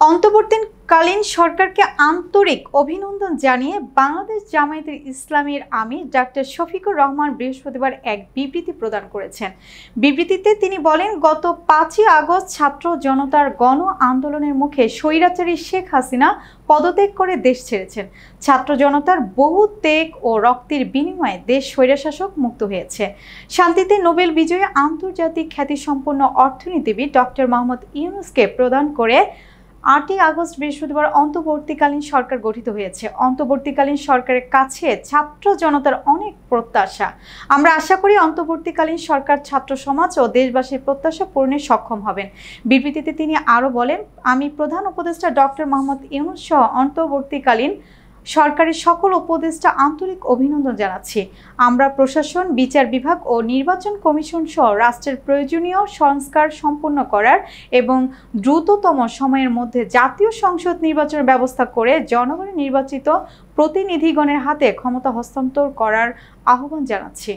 অন্তর্বর্তীকালীন সরকারকে আন্তরিক অভিনন্দন জানিয়ে বাংলাদেশ জামায়াতে ইসলামীর আমির ডাক্তার শফিকুর রহমান বৃহস্পতিবার এক বিবৃতি প্রদান করেছেন। বিবৃতিতে তিনি বলেন, গত 5ই আগস্ট ছাত্র জনতার গণ আন্দোলনের মুখে স্বৈরাচারী শেখ হাসিনা পদত্যাগ করে দেশ ছেড়েছেন। ছাত্র জনতার বহু ত্যাগ ও রক্তের বিনিময়ে দেশ স্বৈরশাসক মুক্ত হয়েছে। শান্তিতে নোবেল বিজয়ী আন্তর্জাতিক খ্যাতিসম্পন্ন অর্থনীতিবিদ ডক্টর মোহাম্মদ ইউনূসকে প্রদান করে 8ই আগস্ট বৃহস্পতিবার অন্তর্বর্তীকালীন সরকার গঠিত হয়েছে। অন্তর্বর্তীকালীন সরকারের কাছে ছাত্র জনতার অনেক প্রত্যাশা। আমরা আশা করি অন্তর্বর্তীকালীন সরকার ছাত্র সমাজ ও দেশবাসীর প্রত্যাশা পূরণে সক্ষম হবেন। বিবৃতিতে তিনি আরও বলেন, আমি প্রধান উপদেষ্টা ডক্টর মোহাম্মদ ইউনূস সহ অন্তর্বর্তীকালীন সরকারের সকল উপদেষ্টা আন্তরিক অভিনন্দন জানাচ্ছি। আমরা প্রশাসন, বিচার বিভাগ ও নির্বাচন কমিশন সহ রাষ্ট্রের প্রয়োজনীয় সংস্কার সম্পন্ন করার এবং দ্রুততম সময়ের মধ্যে জাতীয় সংসদ নির্বাচনের ব্যবস্থা করে জনগণের নির্বাচিত প্রতিনিধিগণের হাতে ক্ষমতা হস্তান্তর করার আহ্বান জানাচ্ছি।